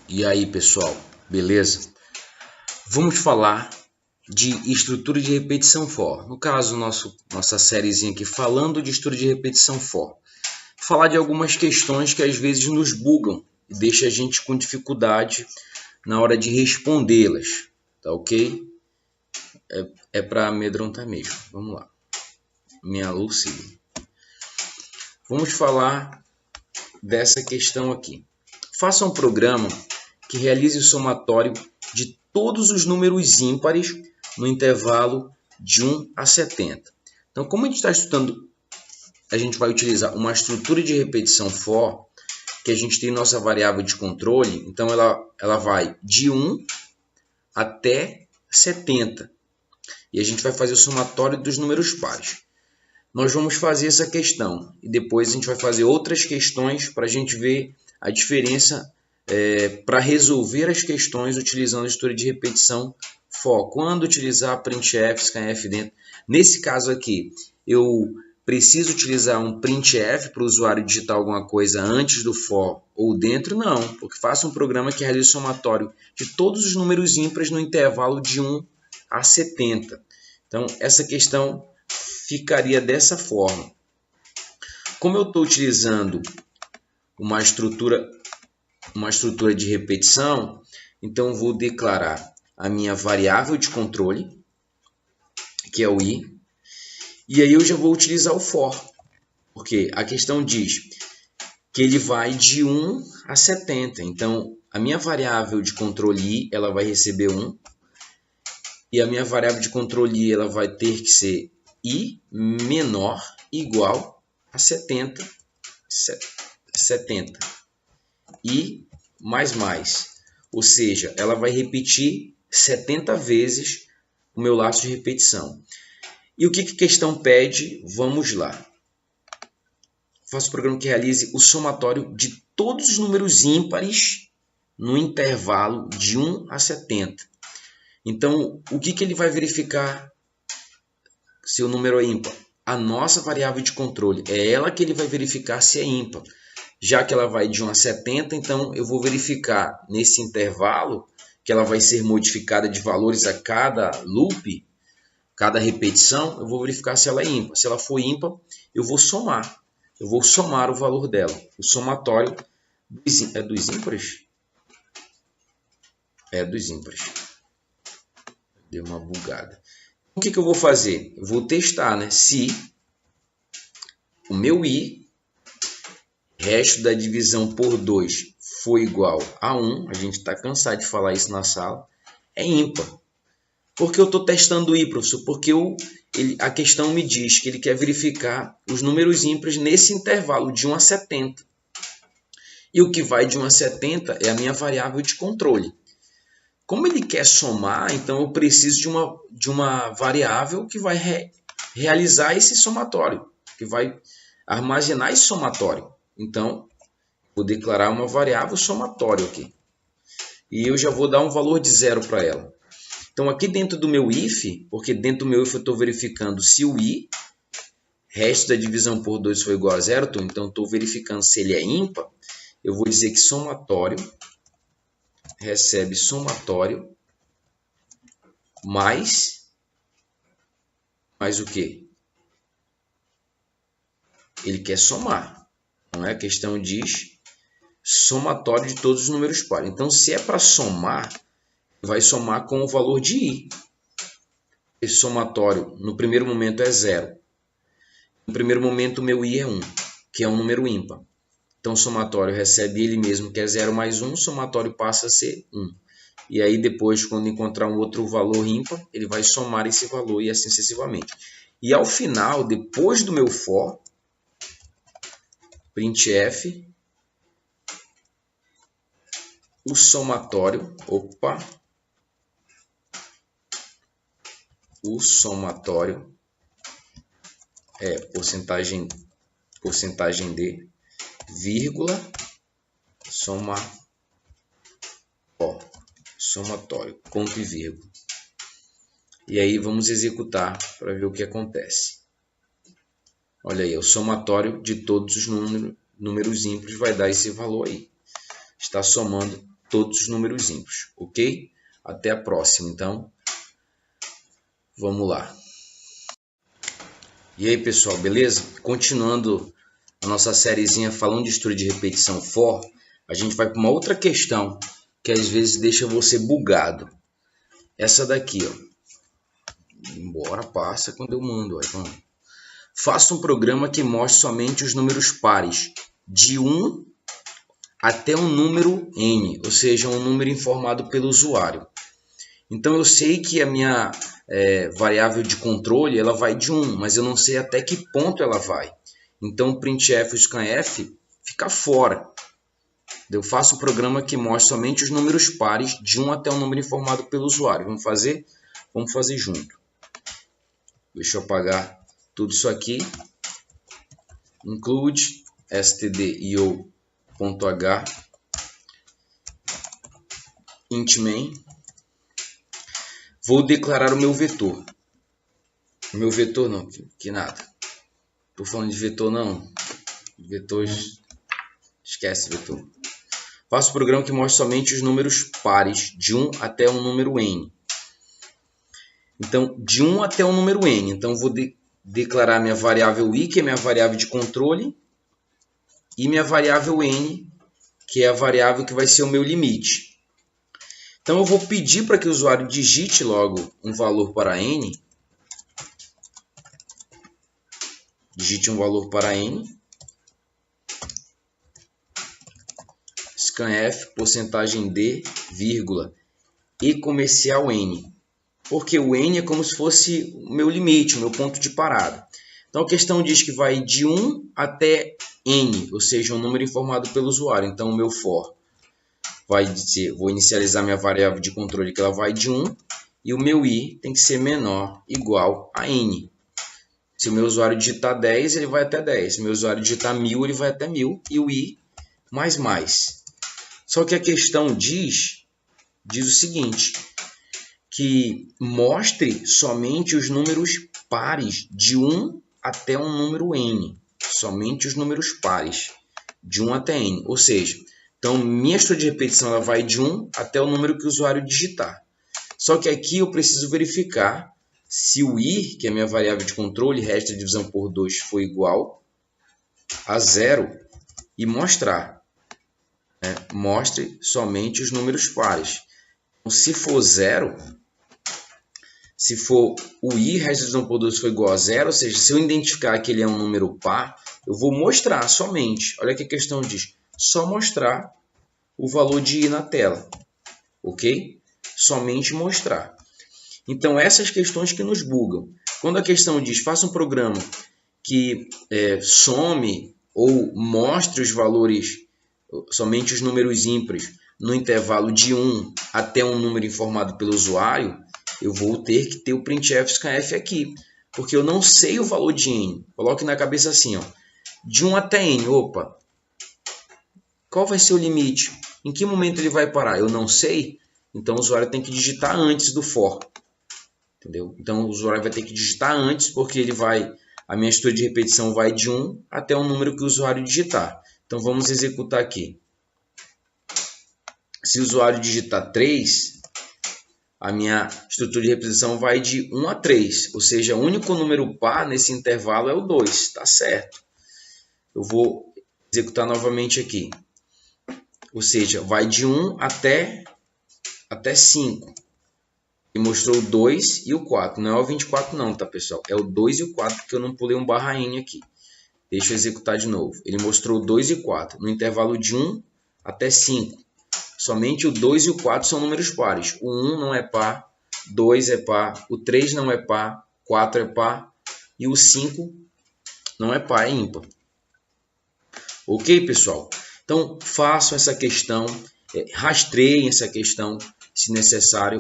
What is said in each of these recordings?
E aí, pessoal, beleza? Vamos falar de estrutura de repetição for. No caso, nossa sériezinha aqui falando de estrutura de repetição for. Falar de algumas questões que às vezes nos bugam e deixa a gente com dificuldade na hora de respondê-las, tá ok? É para amedrontar mesmo. Vamos lá. Minha Lucy. Vamos falar dessa questão aqui. Faça um programa que realize o somatório de todos os números ímpares no intervalo de 1 a 70. Então, como a gente está estudando, a gente vai utilizar uma estrutura de repetição for, que a gente tem nossa variável de controle, então ela vai de 1 até 70. E a gente vai fazer o somatório dos números pares. Nós vamos fazer essa questão e depois a gente vai fazer outras questões para a gente ver a diferença para resolver as questões utilizando a estrutura de repetição for. Quando utilizar printf, scanf dentro. Nesse caso aqui, eu preciso utilizar um printf para o usuário digitar alguma coisa antes do for ou dentro? Não, porque faço um programa que realiza o somatório de todos os números ímpares no intervalo de 1 a 70. Então, essa questão ficaria dessa forma. Como eu estou utilizando uma estrutura de repetição, então vou declarar a minha variável de controle, que é o i, e aí eu já vou utilizar o for, porque a questão diz que ele vai de 1 a 70. Então, a minha variável de controle i, ela vai receber 1, e a minha variável de controle i, ela vai ter que ser i menor igual a 70. I mais. Ou seja, ela vai repetir 70 vezes o meu laço de repetição. E o que a questão pede? Vamos lá. Faço o programa que realize o somatório de todos os números ímpares no intervalo de 1 a 70. Então, o que ele vai verificar se o número é ímpar? A nossa variável de controle. É ela que ele vai verificar se é ímpar. Já que ela vai de 1 a 70, então eu vou verificar nesse intervalo, que ela vai ser modificada de valores a cada loop, cada repetição, eu vou verificar se ela é ímpar. Se ela for ímpar, eu vou somar. Eu vou somar o valor dela. O somatório é dos ímpares? É dos ímpares. Deu uma bugada. O que eu vou fazer? Eu vou testar, né? Se o meu i, resto da divisão por 2, for igual a 1, a gente está cansado de falar isso na sala, é ímpar. Por que eu estou testando o i, professor? Porque a questão me diz que ele quer verificar os números ímpares nesse intervalo de 1 a 70. E o que vai de 1 a 70 é a minha variável de controle. Como ele quer somar, então eu preciso de uma variável que vai realizar esse somatório, que vai armazenar esse somatório. Então, vou declarar uma variável somatório aqui. E eu já vou dar um valor de 0 para ela. Então, aqui dentro do meu if, porque dentro do meu if eu estou verificando se o i, resto da divisão por 2 for igual a 0, então estou verificando se ele é ímpar, eu vou dizer que somatório recebe somatório mais o quê? Ele quer somar, não é? A questão diz somatório de todos os números pares. Então, se é para somar, vai somar com o valor de i. Esse somatório, no primeiro momento, é 0. No primeiro momento, o meu i é 1, que é um número ímpar. Então, o somatório recebe ele mesmo, que é 0 mais 1, o somatório passa a ser 1. E aí, depois, quando encontrar um outro valor ímpar, ele vai somar esse valor e assim sucessivamente. E ao final, depois do meu for, printf, o somatório, o somatório é porcentagem D, vírgula, somatório, ponto e vírgula. E aí vamos executar para ver o que acontece. Olha aí, o somatório de todos os números ímpares vai dar esse valor aí. Está somando todos os números ímpares, ok? Até a próxima, então. Vamos lá. E aí, pessoal, beleza? Continuando a nossa sériezinha falando de estrutura de repetição for, a gente vai para uma outra questão que às vezes deixa você bugado. Essa daqui, ó. Embora passa quando eu mando. Então, faça um programa que mostre somente os números pares de 1 até um número n, ou seja, um número informado pelo usuário. Então eu sei que a minha variável de controle ela vai de 1, mas eu não sei até que ponto ela vai. Então o printf e o scanf fica fora. Eu faço um programa que mostra somente os números pares de 1 até um número informado pelo usuário. Vamos fazer? Vamos fazer junto. Deixa eu apagar tudo isso aqui. Include stdio.h int main. Vou declarar o meu vetor. O meu vetor não, que nada. Estou falando de vetor não. Vetor, esquece vetor. Faço o programa que mostra somente os números pares de 1 até um número n. Então, de 1 até o número n. Então, vou declarar minha variável i, que é minha variável de controle, e minha variável n, que é a variável que vai ser o meu limite. Então, eu vou pedir para que o usuário digite logo um valor para n. Digite um valor para n. Scanf, porcentagem d, vírgula, e comercial n. Porque o n é como se fosse o meu limite, o meu ponto de parada. Então, a questão diz que vai de 1 até n, ou seja, um número informado pelo usuário. Então, o meu for vai dizer, vou inicializar minha variável de controle, que ela vai de 1, e o meu i tem que ser menor, igual a n. Se o meu usuário digitar 10, ele vai até 10. Se o meu usuário digitar 1000, ele vai até 1000, e o i mais. Só que a questão diz o seguinte, que mostre somente os números pares de 1 até um número n. Somente os números pares de 1 até n. Ou seja, então minha estrutura de repetição ela vai de 1 até o número que o usuário digitar. Só que aqui eu preciso verificar se o i, que é a minha variável de controle, resto de divisão por 2, for igual a 0 e mostrar. Mostre somente os números pares. Então, se for 0, se for o i, resto de divisão por 2 for igual a 0, ou seja, se eu identificar que ele é um número par, eu vou mostrar somente. Olha o que a questão diz. Só mostrar o valor de i na tela. Ok? Somente mostrar. Então, essas questões que nos bugam. Quando a questão diz, faça um programa que some ou mostre os valores, somente os números ímpares, no intervalo de 1 até um número informado pelo usuário, eu vou ter que ter o printf scanf aqui, porque eu não sei o valor de n. Coloque na cabeça assim, ó, de 1 até n, opa, qual vai ser o limite? Em que momento ele vai parar? Eu não sei, então o usuário tem que digitar antes do for. Entendeu? Então o usuário vai ter que digitar antes, porque a minha estrutura de repetição vai de 1 até um número que o usuário digitar. Então vamos executar aqui. Se o usuário digitar 3, a minha estrutura de repetição vai de 1 a 3. Ou seja, o único número par nesse intervalo é o 2. Está certo. Eu vou executar novamente aqui. Ou seja, vai de 1 até 5. E mostrou o 2 e o 4. Não é o 24 não, tá, pessoal? É o 2 e o 4, porque eu não pulei um barra n aqui. Deixa eu executar de novo. Ele mostrou o 2 e o 4. No intervalo de 1 até 5. Somente o 2 e o 4 são números pares. O 1 não é par, 2 é par, o 3 não é par, 4 é par e o 5 não é par, é ímpar. Ok, pessoal? Então, façam essa questão, rastreiem essa questão, se necessário,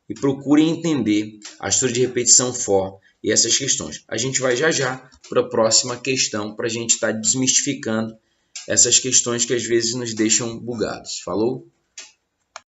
e procurem entender a estrutura de repetição for e essas questões. A gente vai já para a próxima questão, para a gente estar desmistificando essas questões que às vezes nos deixam bugados. Falou?